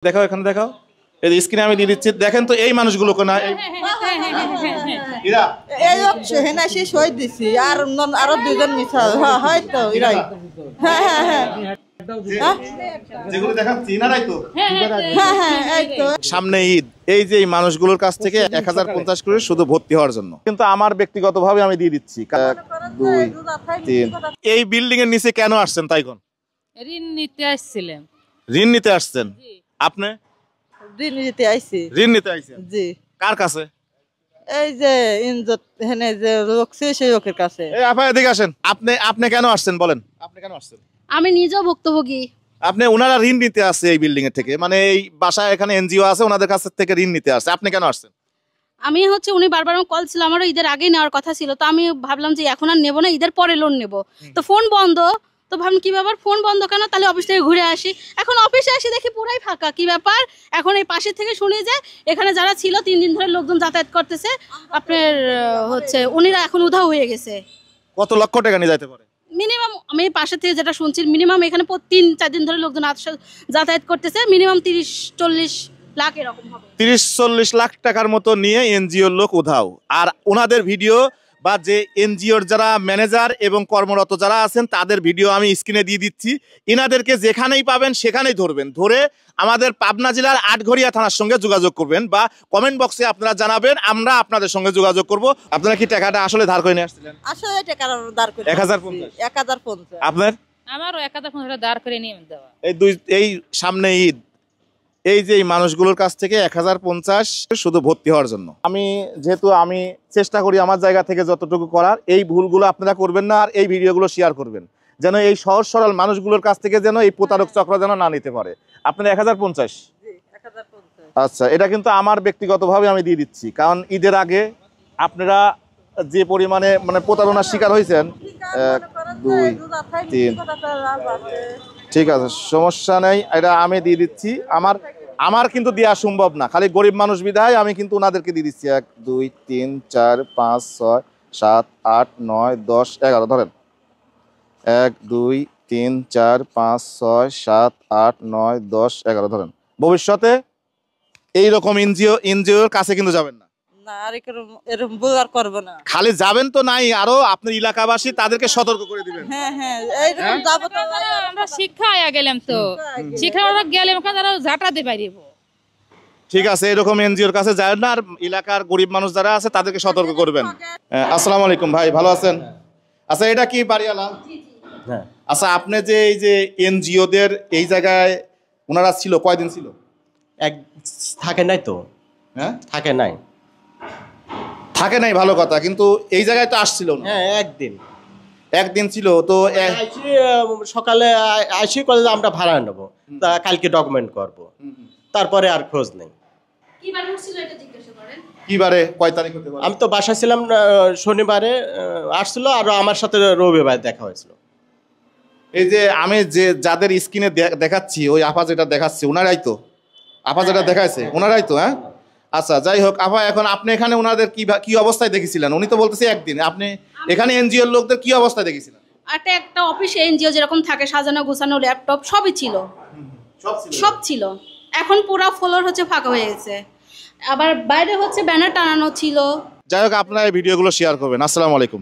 দেখাও এখানে দেখাও এই স্ক্রিনে আমি দিয়ে দিচ্ছি দেখেন তো এই মানুষগুলো কোনা এরা এই হেনা শেষ হয়ে দিছি আর আরো দুজন মিছা হয়তো এরাই যেগুলো দেখাচ্ছি এনারাই তো এই তো সামনে ঈদ এই যে এই মানুষগুলোর কাছ থেকে 1050 করে শুধু ভর্তি হওয়ার জন্য কিন্তু আমার ব্যক্তিগতভাবে আমি দিয়ে দিচ্ছি 1 2 3 এই বিল্ডিং এর নিচে কেন আসছেন তাই কোন ঋণ নিতে আসছিলাম ঋণ নিতে আসছেন আপনি ঋণ নিতে আইছি ঋণ নিতে আইছেন জি কার কাছে এই যে ইনজত হেনে যে লোক সেই লোকের কাছে এই আপা এদিকে আসেন আপনি কেন আসছেন বলেন আপনি কেন আসছেন আমি নিজেও ভুক্তভোগী আপনি ওনারা ঋণ নিতে আসছে এই বিল্ডিং এর থেকে মানে এই বাসায় এখানে এনজিও আছে ওনাদের কাছ থেকে ঋণ নিতে আসছে আপনি কেন আসছেন আমি উনি বারবার আমার কল ছিল আমারও ঈদের আগে নেওয়ার কথা ছিল তো আমি ভাবলাম যে এখন আর নেবো না ঈদের পরে লোন নেব তো ফোন বন্ধ তো ভাবলাম কি ব্যাপার ফোন বন্ধ কেন তাহলে অফিস থেকে ঘুরে আসি এখন অফিসে আসি দেখি পুরাই ফাঁকা কি ব্যাপার এখন এই পাশের থেকে শুনি যে এখানে যারা ছিল 3 দিন ধরে লোকজন যাতায়াত করতেছে আপনার উনিরা এখন উধাও হয়ে গেছে কত লক্ষ টাকা নিয়ে যাইতে পারে মিনিমাম আমি পাশে থেকে যেটা শুনছি মিনিমাম এখানে 3-4 দিন ধরে লোকজন যাতায়াত করতেছে মিনিমাম 30-40 লাখ এরকম হবে 30-40 লাখ টাকার মতো নিয়ে এনজিওর লোক উধাও আর ওনাদের ভিডিও বা যে এনজিওর যারা ম্যানেজার এবং কর্মরত যারা আছেন তাদের ভিডিও আমি স্ক্রিনে দিয়ে দিচ্ছি এনাদেরকে যেখানেই পাবেন সেখানেই ধরবেন ধরে আমাদের পাবনা জেলার আটঘরিয়া থানার সঙ্গে যোগাযোগ করবেন বা কমেন্ট বক্সে আপনারা জানাবেন আমরা আপনাদের সঙ্গে যোগাযোগ করব আপনারা কি টাকাটা আসলে ধার করে নিয়ে আসছিলেন আসলে টাকা ধার করে 1050 আপনার আমারও 1050 দাঁড় করে নিয়ে দেওয়া এই সামনে ঈদ এই যে এই মানুষগুলোর কাছ থেকে 1050 শুধু ভর্তি হওয়ার জন্য আমি যেহেতু আমি চেষ্টা করি আমার জায়গা থেকে যতটুকু করার এই ভুলগুলো আপনারা করবেন না আর এই ভিডিওগুলো শেয়ার করবেন যেন এই সহজ সরল মানুষগুলোর কাছ থেকে যেন এই প্রতারক চক্র যেন না নিতে পারে আপনারা 1050 আচ্ছা এটা কিন্তু আমার ব্যক্তিগতভাবে আমি দিয়ে দিচ্ছি কারণ ঈদের আগে আপনারা যে পরিমাণে মানে প্রতারণার শিকার হয়েছেন 1 2 3 ঠিক আছে সমস্যা নেই এটা আমি দিয়ে দিচ্ছি আমার কিন্তু দেওয়া সম্ভব না খালি গরিব মানুষ বিধায় আমি কিন্তু ওনাদেরকে দিয়ে দিচ্ছি 1 2 3 4 5 6 7 8 9 10 11 ধরেন 1 2 3 4 5 6 7 8 9 10 11 ধরেন ভবিষ্যতে এইরকম এনজিওর কাছে কিন্তু যাবেন না এরকম বুঝার করব না খালি যাবেন তো নাই আরো আপনার এলাকাবাসী তাদেরকে সতর্ক করে দিবেন এইরকম যাব তো আমরা শিক্ষা আয়া গেলাম তো শিক্ষা গেলে ওখানে তারা ঝাঁটাতে পারিব ঠিক আছে এরকম এনজিওর কাছে যায় না আর এলাকার গরিব মানুষ যারা আছে তাদেরকে সতর্ক করবেন আসসালামু আলাইকুম ভাই ভালো আছেন আচ্ছা এটা কি বাড়িওয়ালা হ্যাঁ আচ্ছা আপনি যে এই যে এনজিওদের এই জায়গায় ওনারা ছিল কয়দিন ছিল থাকে নাই তো হ্যাঁ থাকে নাই ভালো কথা কিন্তু এই জায়গায় তো আসছিল না হ্যাঁ একদিন ছিল তো সকালে আসি কলেজে আমরা ভাড়া নেবো তা কালকে ডকুমেন্ট করব তারপরে আর খোঁজ নেই কিবারে কয় তারিখ হতে পারে আমি তো বাসায় ছিলাম শনিবারে আসছিল আর আমার সাথে রবিবার দেখা হয়েছিল এই যে আমি যে যাদের স্ক্রিনে দেখাচ্ছি ওই আপা যেটা দেখাচ্ছি ওনারাই তো আপা যেটা দেখাচ্ছে ওনারাই তো হ্যাঁ আচ্ছা যাই হোক আপা এখন আপনি এখানে ওনাদের কি অবস্থায় দেখেছিলেন উনি তো বলতেছে একদিন আপনি এখানে এনজিওর লোকদের কি অবস্থায় দেখেছিলেন একটা অফিস এনজিও যেরকম থাকে সাজানো গোছানো ল্যাপটপ সবই ছিল সব ছিল এখন পুরো ফ্লোর ফাঁকা হয়ে গেছে আবার বাইরে ব্যানার টানানো ছিল যাই হোক আপনারা এই ভিডিওগুলো শেয়ার করবেন আসসালামু আলাইকুম